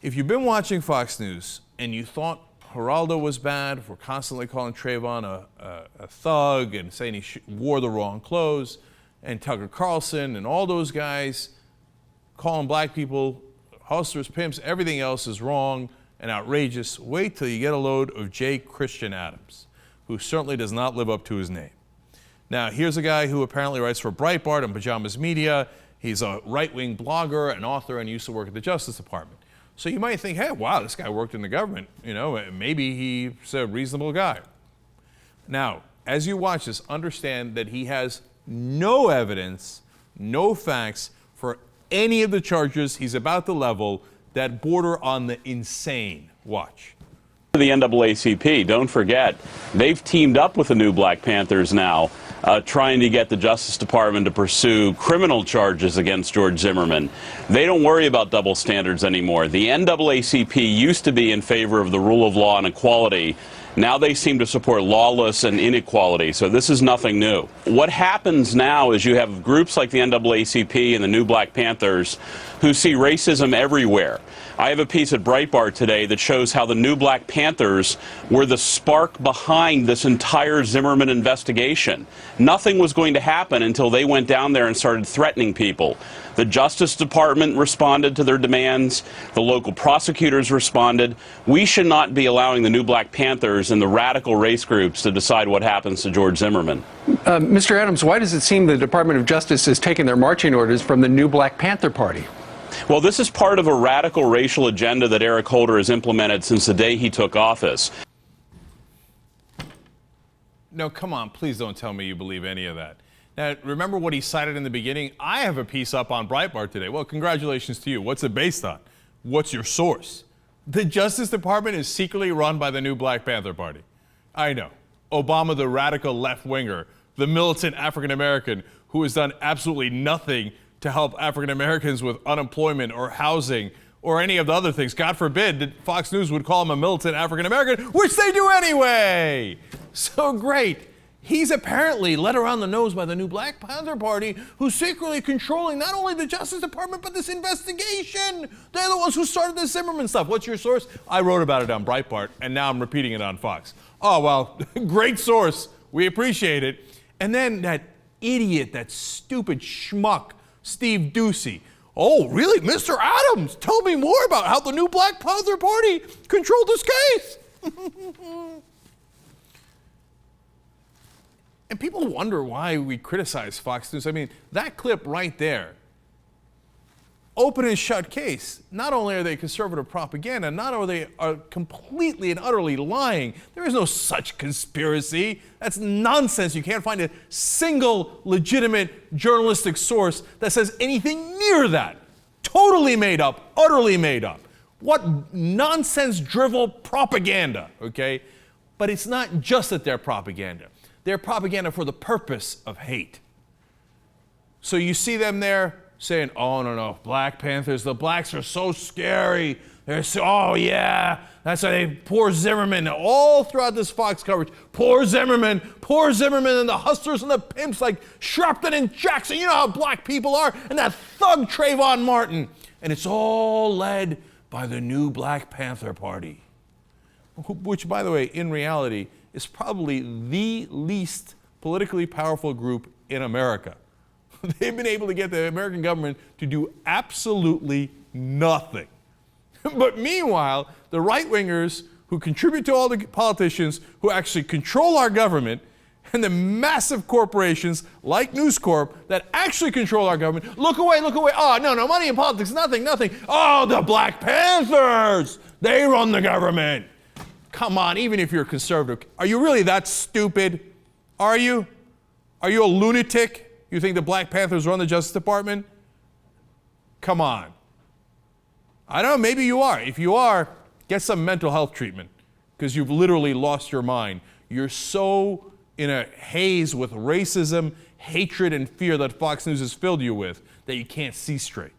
If you've been watching Fox News and you thought Geraldo was bad for constantly calling Trayvon a thug and saying he wore the wrong clothes, and Tucker Carlson and all those guys calling black people hustlers, pimps, everything else is wrong and outrageous, wait till you get a load of J. Christian Adams, who certainly does not live up to his name. Now, here's a guy who apparently writes for Breitbart and Pajamas Media. He's a right-wing blogger and author and used to work at the Justice Department. So you might think, hey, wow, this guy worked in the government. You know, maybe he's a reasonable guy. Now, as you watch this, understand that he has no evidence, no facts for any of the charges he's about to level that border on the insane. Watch. The NAACP, don't forget, they've teamed up with the new Black Panthers now, trying to get the Justice Department to pursue criminal charges against George Zimmerman. They don't worry about double standards anymore. The NAACP used to be in favor of the rule of law and equality. Now they seem to support lawless and inequality, so this is nothing new. What happens now is you have groups like the NAACP and the new Black Panthers who see racism everywhere. I have a piece at Breitbart today that shows how the new Black Panthers were the spark behind this entire Zimmerman investigation. Nothing was going to happen until they went down there and started threatening people. The Justice Department responded to their demands. The local prosecutors responded. We should not be allowing the new Black Panthers and the radical race groups to decide what happens to George Zimmerman. Mr. Adams, why does it seem the Department of Justice is taking their marching orders from the new Black Panther Party? Well, this is part of a radical racial agenda that Eric Holder has implemented since the day he took office. No, come on, please don't tell me you believe any of that. Now, remember what he cited in the beginning? I have a piece up on Breitbart today. Well, congratulations to you. What's it based on? What's your source? The Justice Department is secretly run by the new Black Panther Party. I know. Obama, the radical left-winger, the militant African-American who has done absolutely nothing to help African Americans with unemployment or housing or any of the other things. God forbid that Fox News would call him a militant African American, which they do anyway. So great. He's apparently led around the nose by the new Black Panther Party, who's secretly controlling not only the Justice Department, but this investigation. They're the ones who started the Zimmerman stuff. What's your source? I wrote about it on Breitbart, and now I'm repeating it on Fox. Oh, well, great source. We appreciate it. And then that idiot, that stupid schmuck, Steve Ducey. Oh, really? Mr. Adams, tell me more about how the new Black Panther Party controlled this case. And people wonder why we criticize Fox News. I mean, that clip right there, open and shut case. Not only are they conservative propaganda, not only are they completely and utterly lying. There is no such conspiracy. That's nonsense. You can't find a single legitimate journalistic source that says anything near that. Totally made up, utterly made up. What nonsense drivel propaganda, okay? But it's not just that they're propaganda. They're propaganda for the purpose of hate. So you see them there saying, oh, no, Black Panthers, the blacks are so scary. They're so, oh, yeah, that's why they, poor Zimmerman, all throughout this Fox coverage, poor Zimmerman, and the hustlers and the pimps like Sharpton and Jackson. You know how black people are, and that thug Trayvon Martin. And it's all led by the new Black Panther Party, which, by the way, in reality, is probably the least politically powerful group in America. They've been able to get the American government to do absolutely nothing. But meanwhile, the right-wingers who contribute to all the politicians who actually control our government and the massive corporations like News Corp that actually control our government, look away. Oh, no, money in politics, nothing. Oh, the Black Panthers, they run the government. Come on, even if you're a conservative, are you really that stupid? Are you? Are you a lunatic? You think the Black Panthers run the Justice Department? Come on. I don't know, maybe you are. If you are, get some mental health treatment because you've literally lost your mind. You're so in a haze with racism, hatred, and fear that Fox News has filled you with that you can't see straight.